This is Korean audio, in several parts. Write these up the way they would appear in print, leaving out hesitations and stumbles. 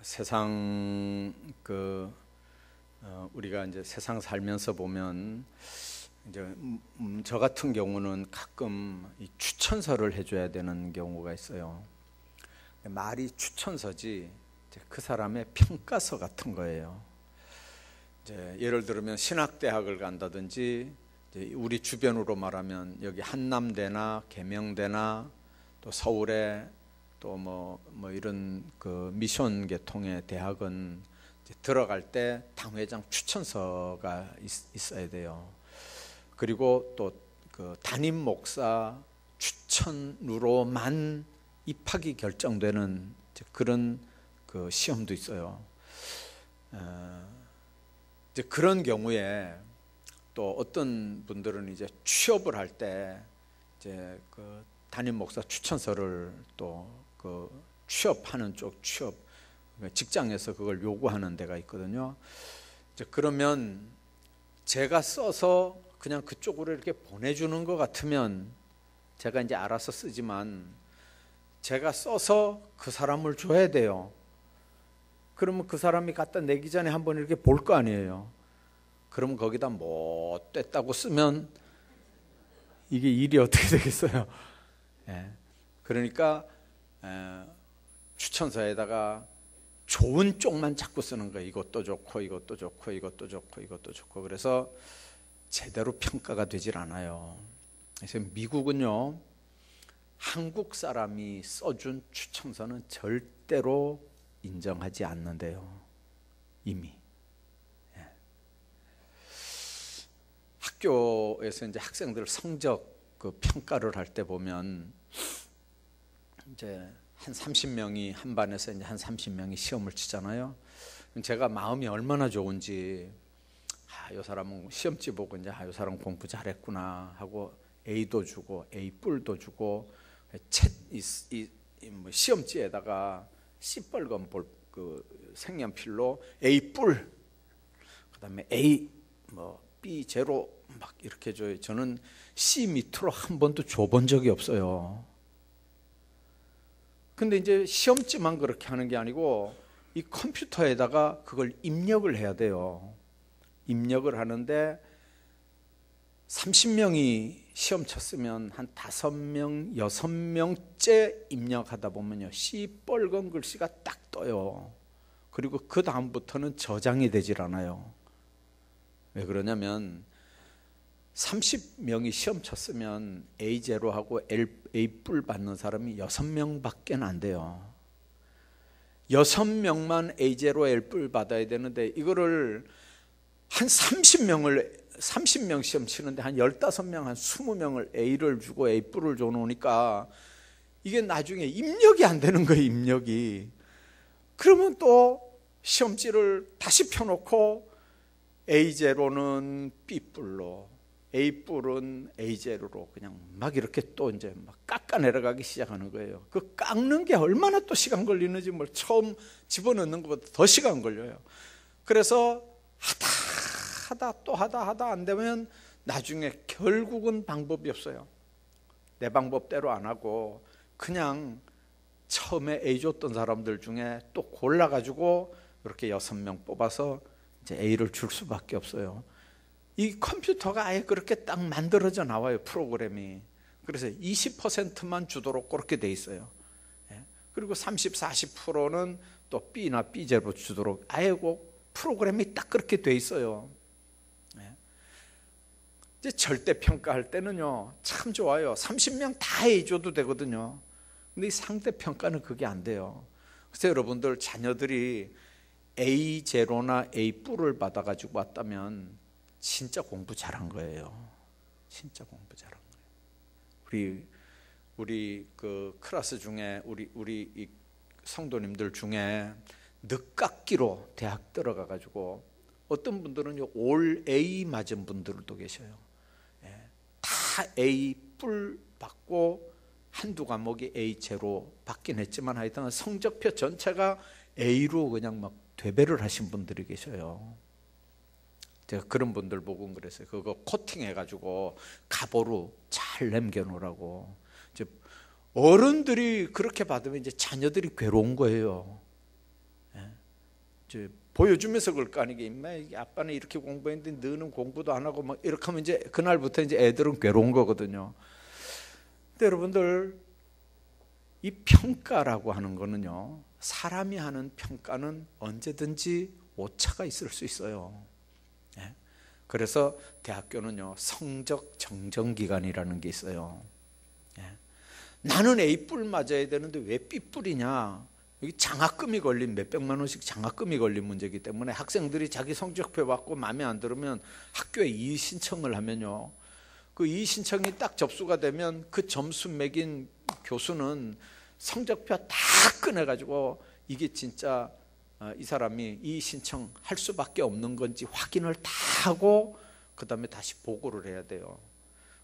세상 우리가 이제 세상 살면서 보면 이제 저 같은 경우는 가끔 이 추천서를 해줘야 되는 경우가 있어요. 말이 추천서지 이제 그 사람의 평가서 같은 거예요. 이제 예를 들면 신학대학을 간다든지, 이제 우리 주변으로 말하면 여기 한남대나 계명대나 또 서울에 또 뭐 이런 그 미션 계통의 대학은 이제 들어갈 때 당회장 추천서가 있어야 돼요. 그리고 또 그 담임 목사 추천으로만 입학이 결정되는 그런 그 시험도 있어요. 이제 그런 경우에 또 어떤 분들은 이제 취업을 할 때 이제 그 담임 목사 추천서를 또 그 취업하는 쪽 취업 직장에서 그걸 요구하는 데가 있거든요. 이제 그러면 제가 써서 그냥 그쪽으로 이렇게 보내주는 것 같으면 제가 이제 알아서 쓰지만, 제가 써서 그 사람을 줘야 돼요. 그러면 그 사람이 갖다 내기 전에 한번 이렇게 볼 거 아니에요. 그러면 거기다 못 됐다고 쓰면 이게 일이 어떻게 되겠어요? 예. 그러니까 추천서에다가 좋은 쪽만 자꾸 쓰는 거예요. 이것도 좋고 이것도 좋고 이것도 좋고 이것도 좋고. 그래서 제대로 평가가 되질 않아요. 그래서 미국은요, 한국 사람이 써준 추천서는 절대로 인정하지 않는데요. 이미. 예. 학교에서 이제 학생들 성적 그 평가를 할 때 보면 이제 한 30명이 한 반에서 이제 한 30명이 시험을 치잖아요. 제가 마음이 얼마나 좋은지, 이 사람은 시험지 보고 이제 이 사람 공부 잘했구나 하고 A도 주고 A 뿔도 주고, 뭐 시험지에다가 시뻘건 그 색연필로 A 뿔, 그다음에 A 뭐 B 제로 막 이렇게 줘요. 저는 C 밑으로 한 번도 줘본 적이 없어요. 근데 이제 시험지만 그렇게 하는 게 아니고 이 컴퓨터에다가 그걸 입력을 해야 돼요. 입력을 하는데 30명이 시험 쳤으면 한 5명, 6명째 입력하다 보면요, 시뻘건 글씨가 딱 떠요. 그리고 그 다음부터는 저장이 되질 않아요. 왜 그러냐면 30명이 시험 쳤으면 A0하고 A뿔 받는 사람이 6명밖에 안 돼요. 6명만 A0, L뿔 받아야 되는데 이거를 한 30명 시험 치는데 한 15명, 한 20명을 A를 주고 A뿔을 줘놓으니까 이게 나중에 입력이 안 되는 거예요, 입력이. 그러면 또 시험지를 다시 펴놓고 A0는 B뿔로, A뿔은 A0로 그냥 막 이렇게 또 이제 막 깎아 내려가기 시작하는 거예요. 그 깎는 게 얼마나 또 시간 걸리는지 뭘 처음 집어넣는 것보다 더 시간 걸려요. 그래서 하다 안 되면 나중에 결국은 방법이 없어요. 내 방법대로 안 하고 그냥 처음에 A 줬던 사람들 중에 또 골라가지고 이렇게 6명 뽑아서 이제 A를 줄 수밖에 없어요. 이 컴퓨터가 아예 그렇게 딱 만들어져 나와요, 프로그램이. 그래서 20%만 주도록 그렇게 돼 있어요. 그리고 30, 40%는 또 B나 B제로 주도록 아예 그 프로그램이 딱 그렇게 돼 있어요. 이제 절대 평가할 때는요, 참 좋아요. 30명 다 A 줘도 되거든요. 근데 이 상대 평가는 그게 안 돼요. 그래서 여러분들 자녀들이 A0나 A뿔을 받아가지고 왔다면 진짜 공부 잘한 거예요. 진짜 공부 잘한 거예요. 우리 그 클래스 중에 우리 이 성도님들 중에 늦깎이로 대학 들어가가지고 어떤 분들은 올 A 맞은 분들도 계셔요. 다 A 뿔 받고 한두 과목이 A 제로 받긴 했지만 하여튼 성적표 전체가 A로 그냥 막 되배를 하신 분들이 계셔요. 제가 그런 분들 보고 그랬어요. 그거 코팅해가지고 갑오로 잘 남겨놓으라고. 이제 어른들이 그렇게 받으면 이제 자녀들이 괴로운 거예요. 보여주면서 그럴 거 아니게, 임마 아빠는 이렇게 공부했는데 너는 공부도 안 하고 막 이렇게 하면 이제 그날부터 이제 애들은 괴로운 거거든요. 근데 여러분들, 이 평가라고 하는 거는요, 사람이 하는 평가는 언제든지 오차가 있을 수 있어요. 그래서 대학교는요, 성적 정정 기간이라는 게 있어요. 나는 A뿔 맞아야 되는데 왜 B뿔이냐? 여기 장학금이 걸린, 몇백만 원씩 장학금이 걸린 문제이기 때문에 학생들이 자기 성적표 받고 마음에 안 들으면 학교에 이의 신청을 하면요, 그 이의 신청이 딱 접수가 되면 그 점수 매긴 교수는 성적표 다 꺼내가지고 이게 진짜 이 사람이 이의 신청할 수밖에 없는 건지 확인을 다 하고 그 다음에 다시 보고를 해야 돼요.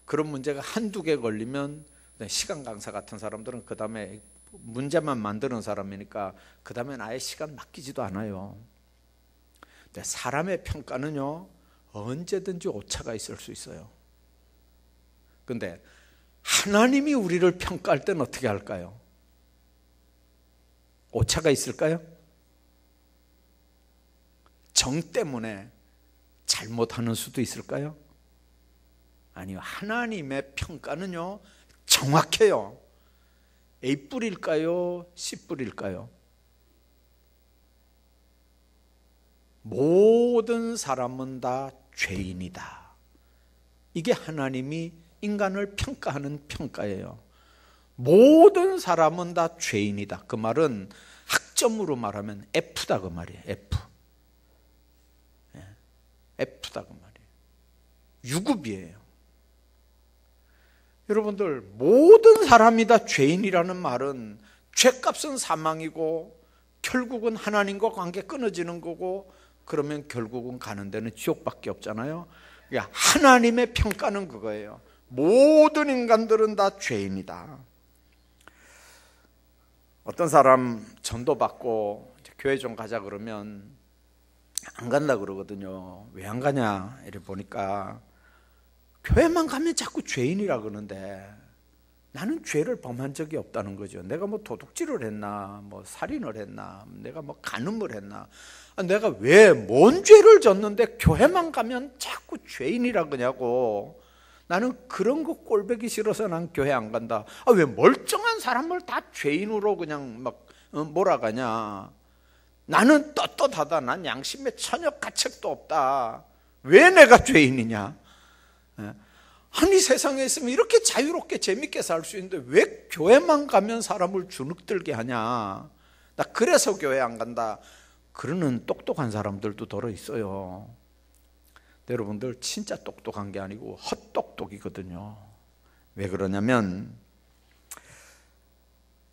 그런 문제가 한두 개 걸리면 시간 강사 같은 사람들은 그 다음에 문제만 만드는 사람이니까 그 다음엔 아예 시간 맡기지도 않아요. 근데 사람의 평가는요, 언제든지 오차가 있을 수 있어요. 근데 하나님이 우리를 평가할 때는 어떻게 할까요? 오차가 있을까요? 정 때문에 잘못하는 수도 있을까요? 아니요. 하나님의 평가는요, 정확해요. A뿔일까요? C뿔일까요? 모든 사람은 다 죄인이다. 이게 하나님이 인간을 평가하는 평가예요. 모든 사람은 다 죄인이다. 그 말은 학점으로 말하면 F다 그 말이에요. F. F다 그 말이에요. 유급이에요. 여러분들, 모든 사람이 다 죄인이라는 말은 죄값은 사망이고 결국은 하나님과 관계 끊어지는 거고, 그러면 결국은 가는 데는 지옥밖에 없잖아요. 그러니까 하나님의 평가는 그거예요. 모든 인간들은 다 죄인이다. 어떤 사람 전도받고 교회 좀 가자 그러면 안 간다 그러거든요. 왜 안 가냐 이래 보니까 교회만 가면 자꾸 죄인이라 그러는데 나는 죄를 범한 적이 없다는 거죠. 내가 뭐 도둑질을 했나, 뭐 살인을 했나, 내가 뭐 간음을 했나, 내가 왜 뭔 죄를 졌는데 교회만 가면 자꾸 죄인이라 그러냐고. 나는 그런 거 꼴보기 싫어서 난 교회 안 간다. 왜 멀쩡한 사람을 다 죄인으로 그냥 막 몰아가냐. 나는 떳떳하다. 난 양심에 전혀 가책도 없다. 왜 내가 죄인이냐? 아니, 세상에 있으면 이렇게 자유롭게 재밌게 살 수 있는데 왜 교회만 가면 사람을 주눅들게 하냐. 나 그래서 교회 안 간다. 그러는 똑똑한 사람들도 더러 있어요. 여러분들, 진짜 똑똑한 게 아니고 헛똑똑이거든요. 왜 그러냐면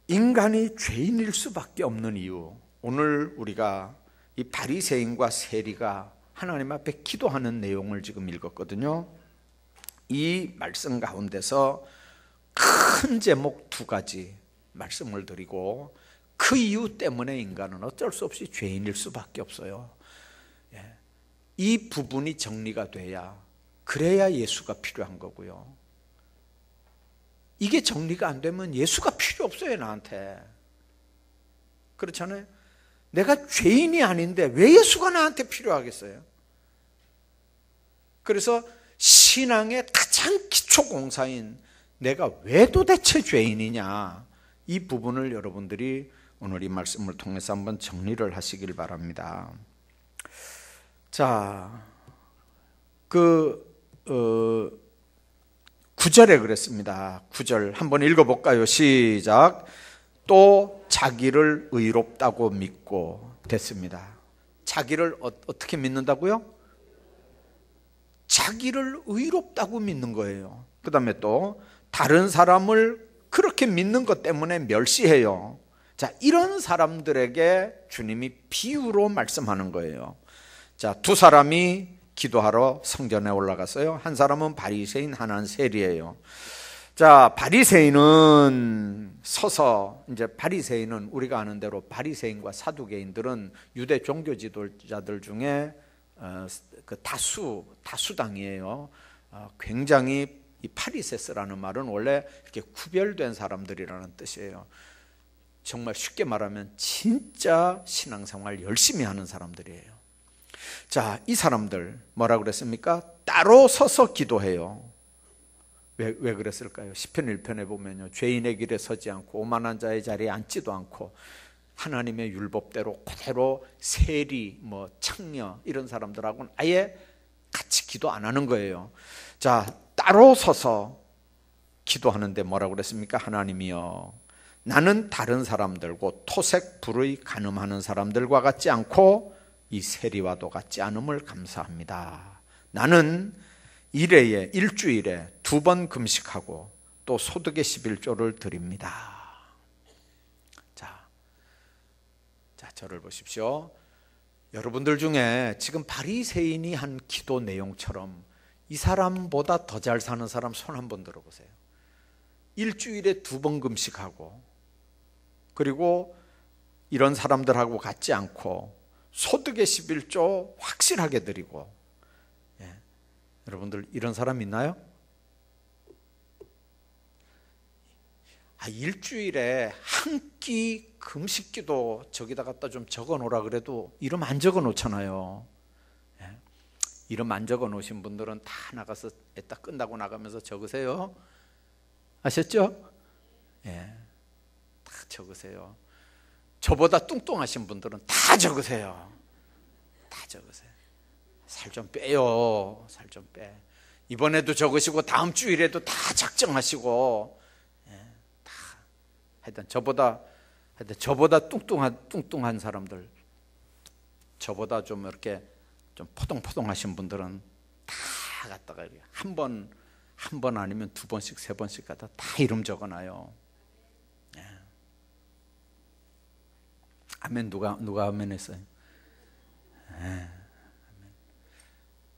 인간이 죄인일 수밖에 없는 이유, 오늘 우리가 이 바리새인과 세리가 하나님 앞에 기도하는 내용을 지금 읽었거든요. 이 말씀 가운데서 큰 제목 두 가지 말씀을 드리고, 그 이유 때문에 인간은 어쩔 수 없이 죄인일 수밖에 없어요. 이 부분이 정리가 돼야, 그래야 예수가 필요한 거고요. 이게 정리가 안 되면 예수가 필요 없어요, 나한테. 그렇잖아요. 내가 죄인이 아닌데 왜 예수가 나한테 필요하겠어요? 그래서 신앙의 가장 기초 공사인 내가 왜 도대체 죄인이냐, 이 부분을 여러분들이 오늘 이 말씀을 통해서 한번 정리를 하시길 바랍니다. 자, 9절에 그랬습니다. 9절 한번 읽어볼까요? 시작. 또 자기를 의롭다고 믿고 됐습니다. 자기를 어떻게 믿는다고요? 자기를 의롭다고 믿는 거예요. 그 다음에 또 다른 사람을 그렇게 믿는 것 때문에 멸시해요. 자, 이런 사람들에게 주님이 비유로 말씀하는 거예요. 자, 두 사람이 기도하러 성전에 올라갔어요. 한 사람은 바리새인, 하나는 세리예요. 자, 바리새인은 서서, 이제 바리새인은 우리가 아는 대로 바리새인과 사두개인들은 유대 종교 지도자들 중에 그 다수당이에요. 굉장히, 이 파리세스라는 말은 원래 이렇게 구별된 사람들이라는 뜻이에요. 정말 쉽게 말하면 진짜 신앙생활 열심히 하는 사람들이에요. 자, 이 사람들 뭐라고 그랬습니까? 따로 서서 기도해요. 왜 그랬을까요? 시편 1편에 보면요, 죄인의 길에 서지 않고 오만한 자의 자리에 앉지도 않고 하나님의 율법대로 그대로 세리, 창녀 이런 사람들하고는 아예 같이 기도 안 하는 거예요. 자, 따로 서서 기도하는데 뭐라고 그랬습니까? 하나님이여, 나는 다른 사람들 곧 토색 불의 간음하는 사람들과 같지 않고 이 세리와도 같지 않음을 감사합니다. 나는 일주일에 2번 금식하고 또 소득의 11조를 드립니다. 자, 저를 보십시오. 여러분들 중에 지금 바리새인이 한 기도 내용처럼 이 사람보다 더 잘 사는 사람 손 한번 들어보세요. 일주일에 2번 금식하고, 그리고 이런 사람들하고 같지 않고 소득의 11조 확실하게 드리고. 여러분들 이런 사람 있나요? 일주일에 한 끼 금식기도 저기다 갖다 좀 적어 놓으라 그래도 이름 안 적어 놓잖아요. 이름 안 적어 놓으신 분들은 다 나가서 딱 끝나고 나가면서 적으세요. 아셨죠? 다 적으세요. 저보다 뚱뚱하신 분들은 다 적으세요. 다 적으세요. 살 좀 빼요. 살 좀 빼. 이번에도 적으시고 다음 주일에도 다 작정하시고. 다. 하여튼 저보다 뚱뚱한 사람들, 저보다 좀 이렇게 좀 포동포동하신 분들은 다 갖다가 한 번 아니면 2번씩 3번씩 갖다 다 이름 적어놔요. 아멘. 누가 아멘 했어요? 아멘.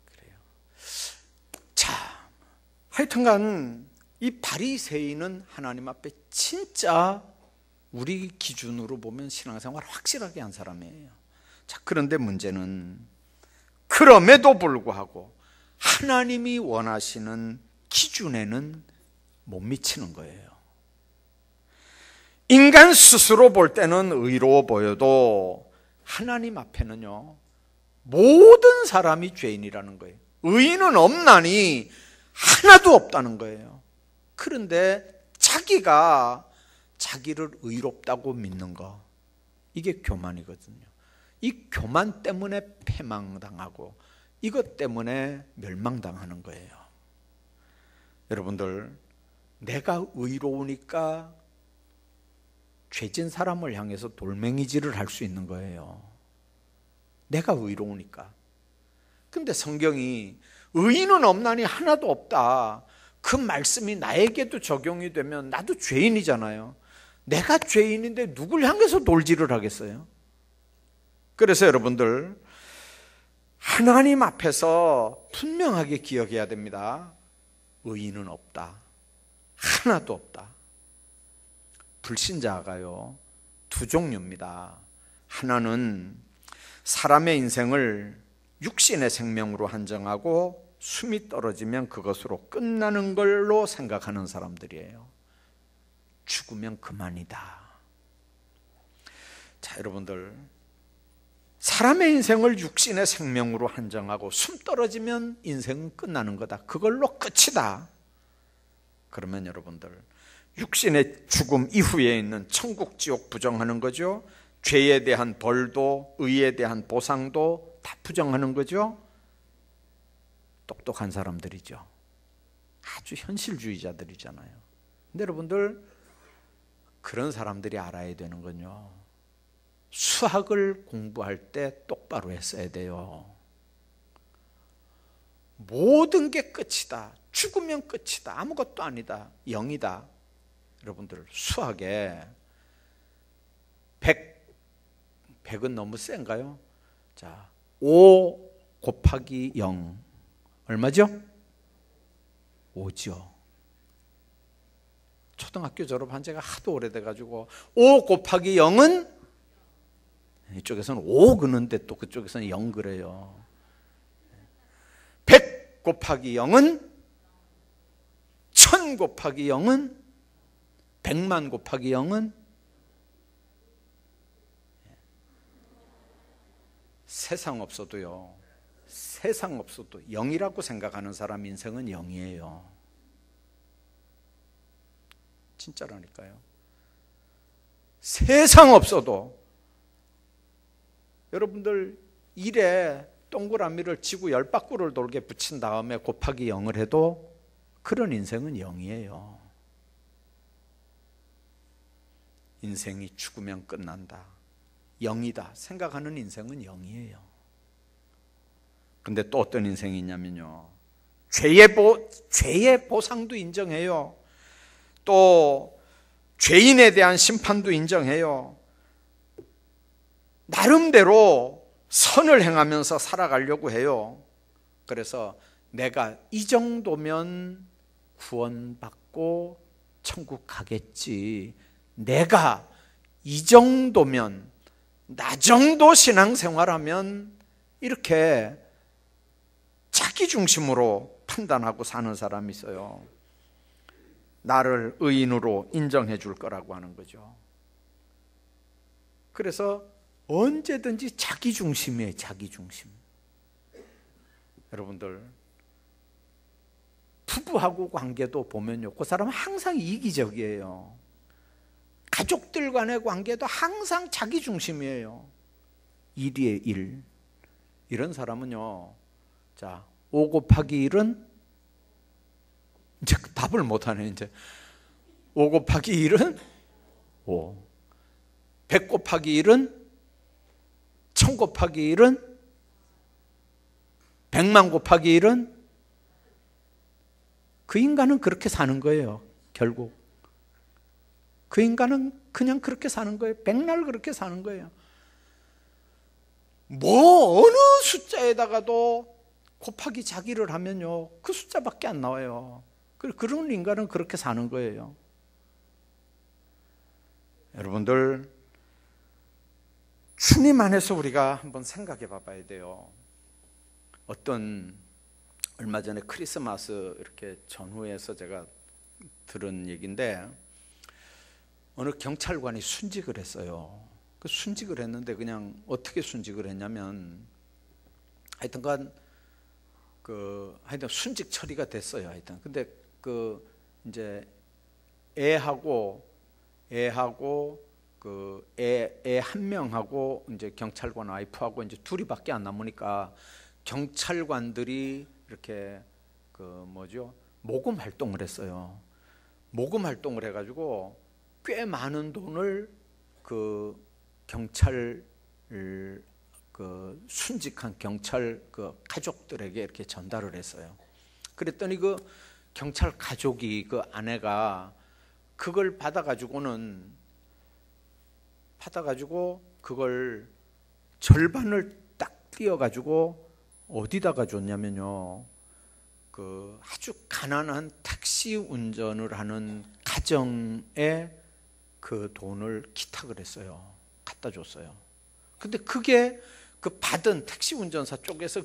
그래요. 자, 하여튼간 이 바리새인은 하나님 앞에 진짜 우리 기준으로 보면 신앙생활 확실하게 한 사람이에요. 자, 그런데 문제는 그럼에도 불구하고 하나님이 원하시는 기준에는 못 미치는 거예요. 인간 스스로 볼 때는 의로워 보여도 하나님 앞에는요, 모든 사람이 죄인이라는 거예요. 의인은 없나니 하나도 없다는 거예요. 그런데 자기가 자기를 의롭다고 믿는 거, 이게 교만이거든요. 이 교만 때문에 패망당하고 이것 때문에 멸망당하는 거예요. 여러분들, 내가 의로우니까 죄진 사람을 향해서 돌멩이질을 할 수 있는 거예요. 내가 의로우니까. 근데 성경이 의인은 없나니 하나도 없다, 그 말씀이 나에게도 적용이 되면 나도 죄인이잖아요. 내가 죄인인데 누굴 향해서 돌질을 하겠어요? 그래서 여러분들, 하나님 앞에서 분명하게 기억해야 됩니다. 의인은 없다. 하나도 없다. 불신자가요, 2 종류입니다. 하나는 사람의 인생을 육신의 생명으로 한정하고 숨이 떨어지면 그것으로 끝나는 걸로 생각하는 사람들이에요. 죽으면 그만이다. 자, 여러분들, 사람의 인생을 육신의 생명으로 한정하고 숨 떨어지면 인생은 끝나는 거다, 그걸로 끝이다. 그러면 여러분들, 육신의 죽음 이후에 있는 천국 지옥 부정하는 거죠. 죄에 대한 벌도 의에 대한 보상도 다 부정하는 거죠. 똑똑한 사람들이죠. 아주 현실주의자들이잖아요. 근데 여러분들, 그런 사람들이 알아야 되는 건요, 수학을 공부할 때 똑바로 했어야 돼요. 모든 게 끝이다, 죽으면 끝이다, 아무것도 아니다, 0이다. 여러분들, 수학에 100은 너무 센가요? 자, 5 곱하기 0 얼마죠? 5죠. 초등학교 졸업한 지가 하도 오래돼가지고 5 곱하기 0은, 이쪽에서는 5 그는데 또 그쪽에서는 0 그래요. 100 곱하기 0은, 1000 곱하기 0은, 100만 곱하기 0은 세상 없어도요, 세상 없어도 0이라고 생각하는 사람 인생은 0이에요. 진짜라니까요. 세상 없어도 여러분들 일에 동그라미를 지구 10바퀴를 돌게 붙인 다음에 곱하기 0을 해도 그런 인생은 0이에요. 인생이 죽으면 끝난다, 0이다 생각하는 인생은 0이에요. 근데 또 어떤 인생이 있냐면요, 죄의 보상도 인정해요. 또 죄인에 대한 심판도 인정해요. 나름대로 선을 행하면서 살아가려고 해요. 그래서 내가 이 정도면 구원받고 천국 가겠지, 내가 이 정도면, 나 정도 신앙생활하면, 이렇게 자기 중심으로 판단하고 사는 사람이 있어요. 나를 의인으로 인정해 줄 거라고 하는 거죠. 그래서 언제든지 자기 중심이에요. 자기 중심. 여러분들 부부하고 관계도 보면요, 그 사람은 항상 이기적이에요. 가족들 간의 관계도 항상 자기 중심이에요. 일이에요, 일. 이런 사람은요, 자, 5 곱하기 1은 이제 답을 못하네. 이제 5 곱하기 1은 5, 100 곱하기 1은 1000 곱하기 1은 100만 곱하기 1은, 그 인간은 그렇게 사는 거예요. 결국 그 인간은 그냥 그렇게 사는 거예요. 백날 그렇게 사는 거예요. 뭐 어느 숫자에다가도 곱하기 자기를 하면요, 그 숫자밖에 안 나와요. 그런 인간은 그렇게 사는 거예요. 여러분들, 주님 안에서 우리가 한번 생각해 봐야 돼요. 얼마 전에 크리스마스 이렇게 전후에서 제가 들은 얘기인데, 어느 경찰관이 순직을 했어요. 그 순직을 했는데 그냥 어떻게 순직을 했냐면, 하여튼 순직 처리가 됐어요. 하여튼 근데 이제 애하고 애 한 명하고 이제 경찰관 와이프하고 이제 둘이밖에 안 남으니까 경찰관들이 이렇게 모금 활동을 했어요. 모금 활동을 해가지고 꽤 많은 돈을 순직한 경찰 가족들에게 이렇게 전달을 했어요. 그랬더니 그 경찰 가족이, 그 아내가 그걸 받아가지고 그걸 절반을 딱 띄어가지고 어디다가 줬냐면요, 아주 가난한 택시 운전을 하는 가정에 그 돈을 기탁을 했어요. 갖다 줬어요. 근데 그게 받은 택시 운전사 쪽에서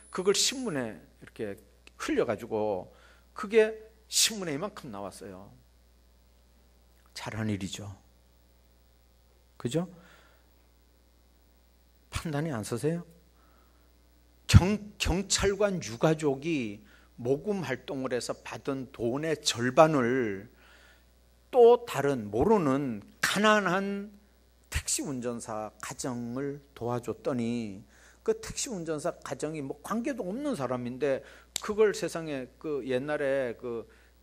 그걸 신문에 이렇게 흘려가지고 그게 신문에 이만큼 나왔어요. 잘한 일이죠. 그죠? 판단이 안 서세요? 경찰관 유가족이 모금 활동을 해서 받은 돈의 절반을 또 다른 모르는 가난한 택시 운전사 가정을 도와줬더니, 그 택시 운전사 가정이 관계도 없는 사람인데 그걸 세상에 옛날에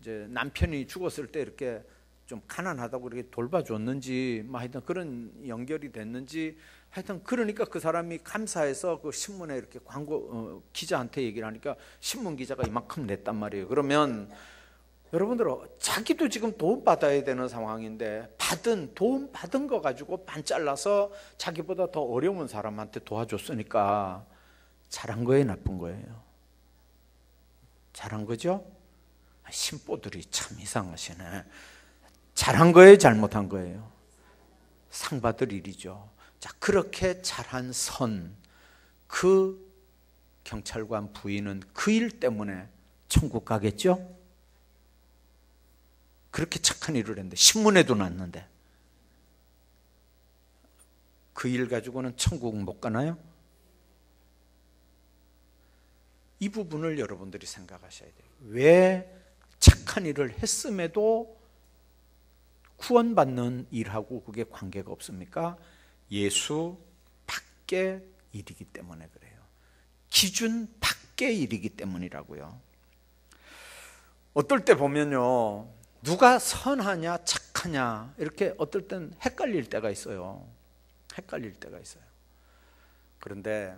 이제 남편이 죽었을 때 이렇게 좀 가난하다고 이렇게 돌봐줬는지, 하여튼 그런 연결이 됐는지, 하여튼 그러니까 그 사람이 감사해서 그 신문에 이렇게 기자한테 얘기를 하니까 신문 기자가 이만큼 냈단 말이에요. 그러면 여러분들, 자기도 지금 도움 받아야 되는 상황인데 도움 받은 거 가지고 반 잘라서 자기보다 더 어려운 사람한테 도와줬으니까 잘한 거예요, 나쁜 거예요? 잘한 거죠? 신보들이 참 이상하시네. 잘한 거예요, 잘못한 거예요? 상 받을 일이죠. 자, 그렇게 잘한 그 경찰관 부인은 그 일 때문에 천국 가겠죠? 그렇게 착한 일을 했는데, 신문에도 났는데, 그 일 가지고는 천국 못 가나요? 이 부분을 여러분들이 생각하셔야 돼요. 왜 착한 일을 했음에도 구원받는 일하고 그게 관계가 없습니까? 예수 밖의 일이기 때문에 그래요. 기준 밖의 일이기 때문이라고요. 어떨 때 보면요, 누가 선하냐 착하냐 이렇게 어떨 땐 헷갈릴 때가 있어요. 헷갈릴 때가 있어요. 그런데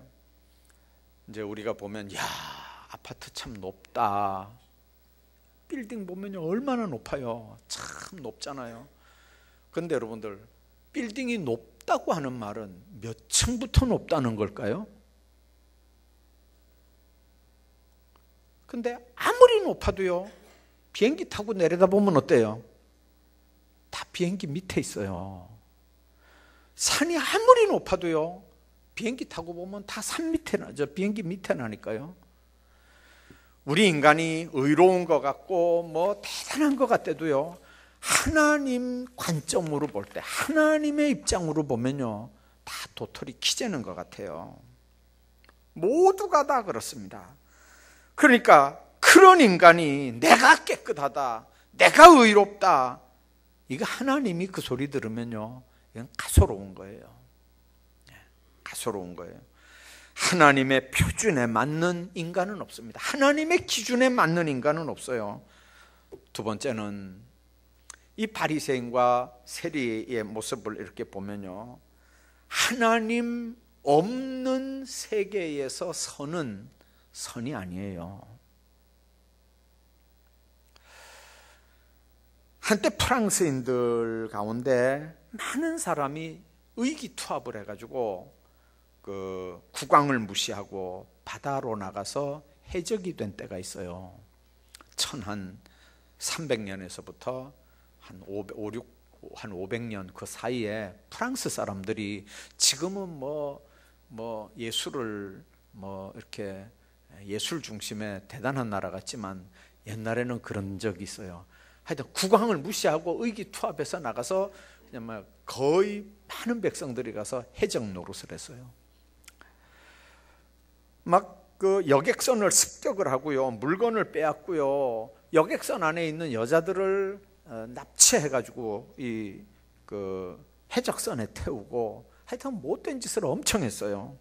이제 우리가 보면, 야, 아파트 참 높다, 빌딩 보면요 얼마나 높아요. 참 높잖아요. 그런데 여러분들, 빌딩이 높다고 하는 말은 몇 층부터 높다는 걸까요? 근데 아무리 높아도요, 비행기 타고 내려다보면 어때요? 다 비행기 밑에 있어요. 산이 아무리 높아도요, 비행기 타고 보면 다 산 밑에 나죠. 비행기 밑에 나니까요. 우리 인간이 의로운 것 같고 뭐 대단한 것 같아도요, 하나님 관점으로 볼 때, 하나님의 입장으로 보면요, 다 도토리 키재는 것 같아요. 모두가 다 그렇습니다. 그러니까 그런 인간이 내가 깨끗하다, 내가 의롭다, 이거 하나님이 그 소리 들으면요, 이건 가소로운 거예요. 가소로운 거예요. 하나님의 표준에 맞는 인간은 없습니다. 하나님의 기준에 맞는 인간은 없어요. 두 번째는 이 바리새인과 세리의 모습을 이렇게 보면요, 하나님 없는 세계에서 선은 선이 아니에요. 한때 프랑스인들 가운데 많은 사람이 의기투합을 해가지고 그 국왕을 무시하고 바다로 나가서 해적이 된 때가 있어요. 1300년에서부터 한 500년 그 사이에 프랑스 사람들이, 지금은 뭐 예술을 뭐 이렇게 예술 중심의 대단한 나라 같지만 옛날에는 그런 적이 있어요. 하여튼 국왕을 무시하고 의기투합해서 나가서 그냥 막 거의 많은 백성들이 가서 해적 노릇을 했어요. 막 그 여객선을 습격을 하고요, 물건을 빼앗고요, 여객선 안에 있는 여자들을 납치해가지고 이 그 해적선에 태우고, 하여튼 못된 짓을 엄청 했어요.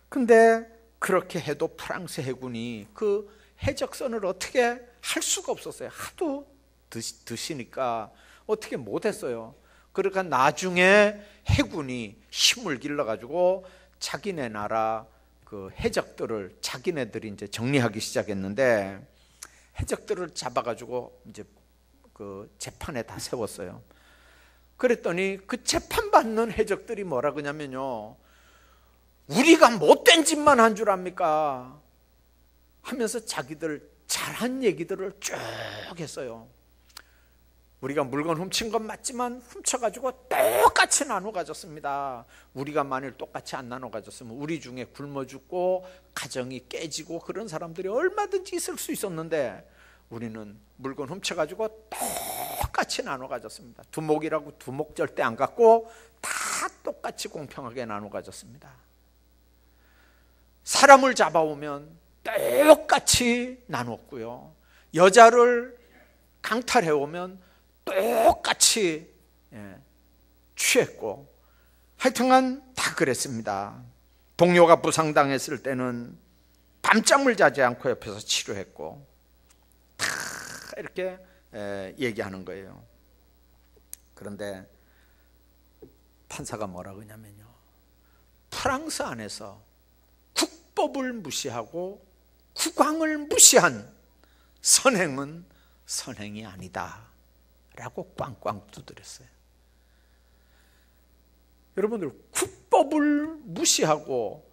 근데 그렇게 해도 프랑스 해군이 그 해적선을 어떻게 할 수가 없었어요. 하도 드시니까 어떻게 못했어요. 그러니까 나중에 해군이 힘을 길러가지고 자기네 나라 그 해적들을 자기네들이 이제 정리하기 시작했는데, 해적들을 잡아가지고 이제 그 재판에 다 세웠어요. 그랬더니 그 재판받는 해적들이 뭐라 그러냐면요, 우리가 못된 짓만 한 줄 압니까? 하면서 자기들 잘한 얘기들을 쭉 했어요. 우리가 물건 훔친 건 맞지만 훔쳐가지고 똑같이 나눠 가졌습니다. 우리가 만일 똑같이 안 나눠 가졌으면 우리 중에 굶어 죽고 가정이 깨지고 그런 사람들이 얼마든지 있을 수 있었는데, 우리는 물건 훔쳐가지고 똑같이 나눠 가졌습니다. 두목이라고 두목 절대 안 갖고 다 똑같이 공평하게 나눠 가졌습니다. 사람을 잡아오면 똑같이 나눴고요, 여자를 강탈해오면 똑같이 취했고, 하여튼간 다 그랬습니다. 동료가 부상당했을 때는 밤잠을 자지 않고 옆에서 치료했고, 다 이렇게 얘기하는 거예요. 그런데 판사가 뭐라 그러냐면요, 프랑스 안에서 국법을 무시하고 국왕을 무시한 선행은 선행이 아니다 라고 꽝꽝 두드렸어요. 여러분들, 국법을 무시하고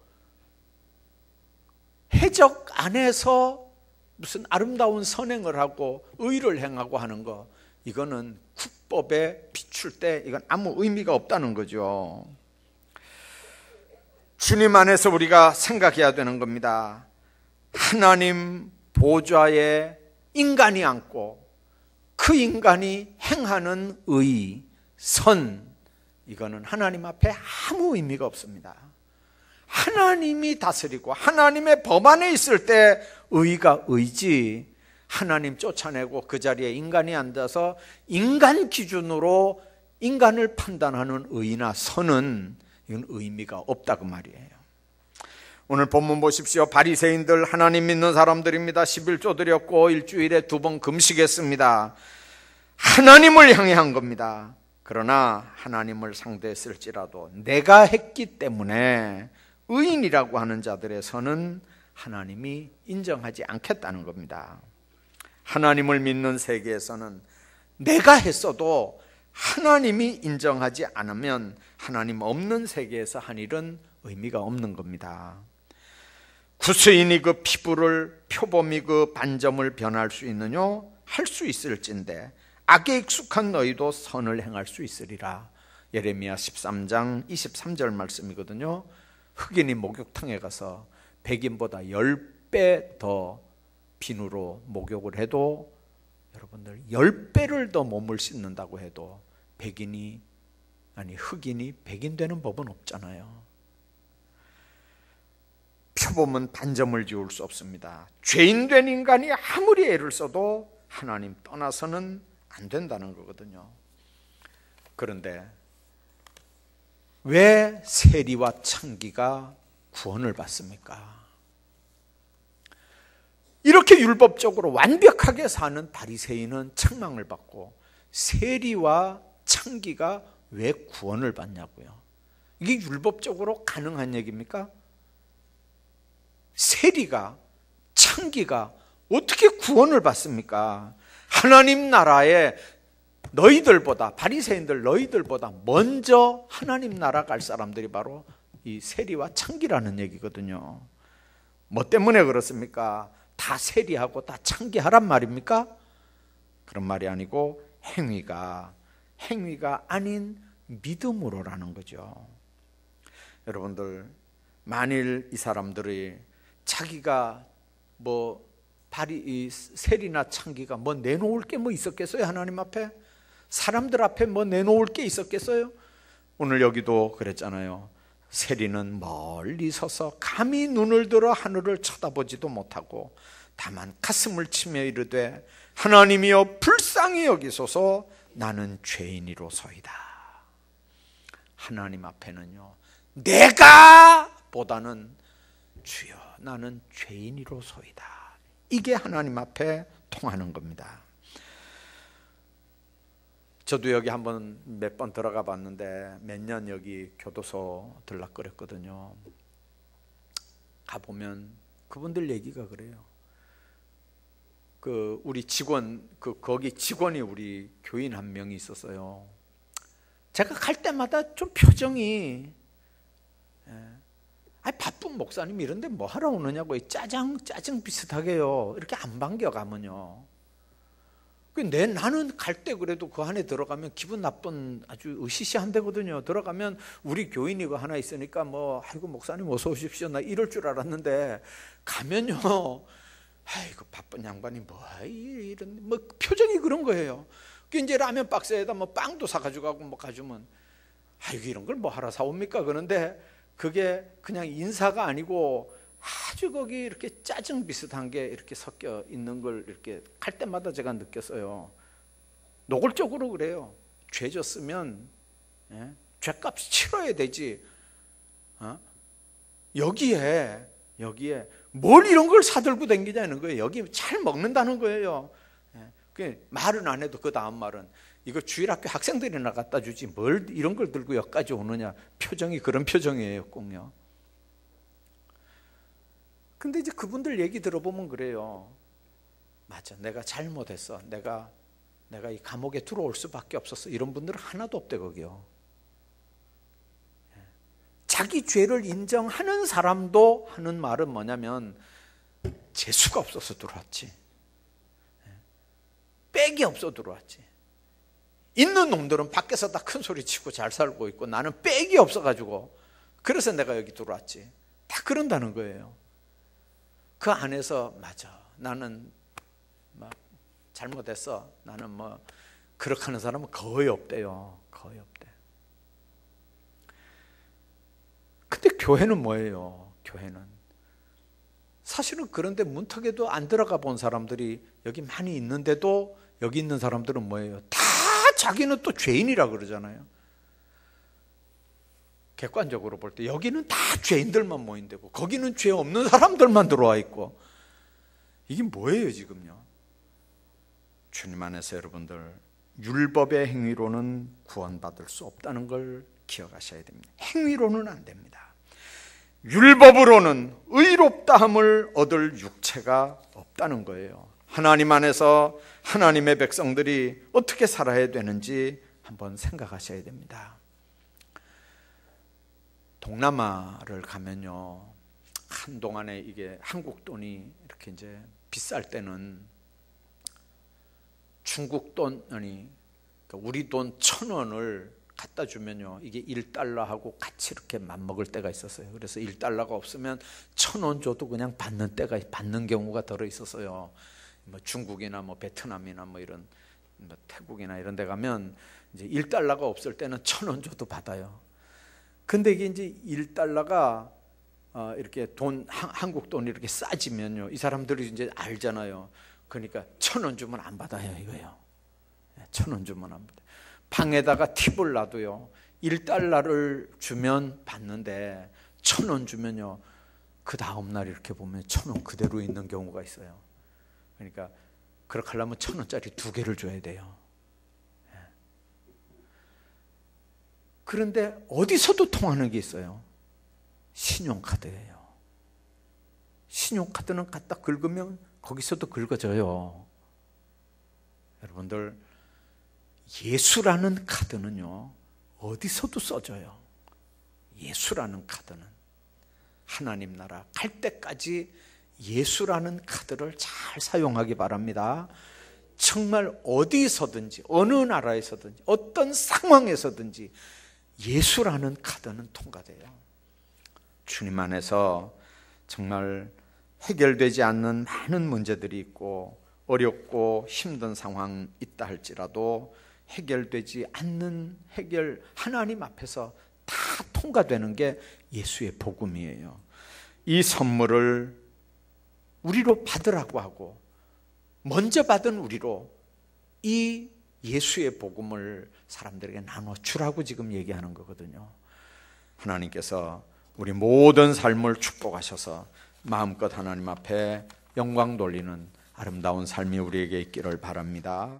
해적 안에서 무슨 아름다운 선행을 하고 의를 행하고 하는 거, 이거는 국법에 비출 때 이건 아무 의미가 없다는 거죠. 주님 안에서 우리가 생각해야 되는 겁니다. 하나님 보좌에 인간이 앉고 그 인간이 행하는 의, 선, 이거는 하나님 앞에 아무 의미가 없습니다. 하나님이 다스리고 하나님의 법 안에 있을 때 의가 의지, 하나님 쫓아내고 그 자리에 인간이 앉아서 인간 기준으로 인간을 판단하는 의나 선은 이건 의미가 없다고 말이에요. 오늘 본문 보십시오. 바리새인들 하나님 믿는 사람들입니다. 11조 드렸고 일주일에 2번 금식했습니다. 하나님을 향해 한 겁니다. 그러나 하나님을 상대했을지라도 내가 했기 때문에 의인이라고 하는 자들의 선은 하나님이 인정하지 않겠다는 겁니다. 하나님을 믿는 세계에서는 내가 했어도 하나님이 인정하지 않으면 하나님 없는 세계에서 한 일은 의미가 없는 겁니다. 구스인이 그 피부를 표범이 그 반점을 변할 수 있느냐? 할 수 있을진데 악에 익숙한 너희도 선을 행할 수 있으리라. 예레미야 13장 23절 말씀이거든요. 흑인이 목욕탕에 가서 백인보다 10배 더 비누로 목욕을 해도, 여러분들 10배를 더 몸을 씻는다고 해도 흑인이 백인 되는 법은 없잖아요. 표범은 반점을 지울 수 없습니다. 죄인된 인간이 아무리 애를 써도 하나님 떠나서는 안 된다는 거거든요. 그런데 왜 세리와 창기가 구원을 받습니까? 이렇게 율법적으로 완벽하게 사는 바리새인은 책망을 받고 세리와 창기가 왜 구원을 받냐고요. 이게 율법적으로 가능한 얘기입니까? 세리가, 창기가 어떻게 구원을 받습니까? 하나님 나라에 너희들보다, 바리새인들 너희들보다 먼저 하나님 나라 갈 사람들이 바로 이 세리와 창기라는 얘기거든요. 뭐 때문에 그렇습니까? 다 세리하고 다 창기하란 말입니까? 그런 말이 아니고 행위가 아닌 믿음으로라는 거죠. 여러분들, 만일 이 사람들이 자기가 이 세리나 창기가 내놓을 게 있었겠어요? 하나님 앞에? 사람들 앞에 내놓을 게 있었겠어요? 오늘 여기도 그랬잖아요. 세리는 멀리 서서 감히 눈을 들어 하늘을 쳐다보지도 못하고 다만 가슴을 치며 이르되 하나님이여 불쌍히 여기소서 나는 죄인이로소이다. 하나님 앞에는요, 내가 보다는 주여 나는 죄인이로소이다, 이게 하나님 앞에 통하는 겁니다. 저도 여기 몇 번 들어가 봤는데 몇 년 여기 교도소 들락거렸거든요. 가보면 그분들 얘기가 그래요. 우리 직원, 거기 직원이 우리 교인 한 명이 있었어요. 제가 갈 때마다 좀 표정이, 바쁜 목사님 이런데 뭐 하러 오느냐고, 짜증 비슷하게요. 이렇게 안 반겨가면요. 나는 갈 때 그래도 그 안에 들어가면 기분 나쁜 아주 으시시한 데거든요. 들어가면 우리 교인이 하나 있으니까 아이고 목사님 어서 오십시오, 나 이럴 줄 알았는데 가면요, 아이고 바쁜 양반이 이런 표정이 그런 거예요. 이제 라면 박스에다 빵도 사가지고 가고 가주면 아이고 이런 걸 하러 사옵니까? 그런데 그게 그냥 인사가 아니고 아주 거기 이렇게 짜증 비슷한 게 이렇게 섞여 있는 걸 이렇게 갈 때마다 제가 느꼈어요. 노골적으로 그래요. 죄 졌으면 죄값 치러야 되지. 여기에 뭘 이런 걸 사들고 다니냐는 거예요. 여기 잘 먹는다는 거예요. 말은 안 해도 그 다음 말은 이거 주일학교 학생들이나 갖다 주지 뭘 이런 걸 들고 여기까지 오느냐. 표정이 그런 표정이에요, 꼭요. 근데 이제 그분들 얘기 들어보면 그래요. 맞아, 내가 잘못했어. 내가 이 감옥에 들어올 수밖에 없었어. 이런 분들은 하나도 없대, 거기요. 자기 죄를 인정하는 사람도 하는 말은 뭐냐면 재수가 없어서 들어왔지. 빽이 없어 들어왔지. 있는 놈들은 밖에서 다 큰 소리 치고 잘 살고 있고 나는 빽이 없어가지고 그래서 내가 여기 들어왔지. 다 그런다는 거예요. 그 안에서 맞아, 나는 잘못했어. 나는 그렇게 하는 사람은 거의 없대요. 거의 없대. 근데 교회는 뭐예요? 교회는 사실은 그런데 문턱에도 안 들어가 본 사람들이 여기 많이 있는데도 여기 있는 사람들은 뭐예요? 다 자기는 또 죄인이라 그러잖아요. 객관적으로 볼 때 여기는 다 죄인들만 모인다고, 거기는 죄 없는 사람들만 들어와 있고, 이게 뭐예요 지금요? 주님 안에서 여러분들 율법의 행위로는 구원받을 수 없다는 걸 기억하셔야 됩니다. 행위로는 안 됩니다. 율법으로는 의롭다함을 얻을 육체가 없다는 거예요. 하나님 안에서 하나님의 백성들이 어떻게 살아야 되는지 한번 생각하셔야 됩니다. 동남아를 가면요, 한동안에 이게 한국 돈이 이렇게 이제 비쌀 때는 중국 돈, 아니 우리 돈 1,000원을 갖다 주면요, 이게 1달러하고 같이 이렇게 맞먹을 때가 있었어요. 그래서 1달러가 없으면 1,000원 줘도 그냥 받는 경우가 들어 있었어요. 뭐 중국이나 뭐 베트남이나 뭐 이런 뭐 태국이나 이런 데 가면 이제 1달러가 없을 때는 1,000원 줘도 받아요. 근데 이게 이제 1달러가 이렇게 한국 돈이 이렇게 싸지면요, 이 사람들이 이제 알잖아요. 그러니까 1,000원 주면 안 받아요, 이거요. 1,000원 주면 안 받아요. 방에다가 팁을 놔도요, 1달러를 주면 받는데 1,000원 주면요, 그 다음날 이렇게 보면 1,000원 그대로 있는 경우가 있어요. 그러니까 그렇게 하려면 1,000원짜리 2개를 줘야 돼요. 그런데 어디서도 통하는 게 있어요. 신용카드예요. 신용카드는 갖다 긁으면 거기서도 긁어져요. 여러분들, 예수라는 카드는요, 어디서도 써져요. 예수라는 카드는 하나님 나라 갈 때까지 예수라는 카드를 잘 사용하기 바랍니다. 정말 어디서든지, 어느 나라에서든지, 어떤 상황에서든지 예수라는 카드는 통과돼요. 주님 안에서 정말 해결되지 않는 많은 문제들이 있고 어렵고 힘든 상황 있다 할지라도 해결되지 않는 하나님 앞에서 다 통과되는 게 예수의 복음이에요. 이 선물을 우리로 받으라고 하고 먼저 받은 우리로 이 예수의 복음을 사람들에게 나눠주라고 지금 얘기하는 거거든요. 하나님께서 우리 모든 삶을 축복하셔서 마음껏 하나님 앞에 영광 돌리는 아름다운 삶이 우리에게 있기를 바랍니다.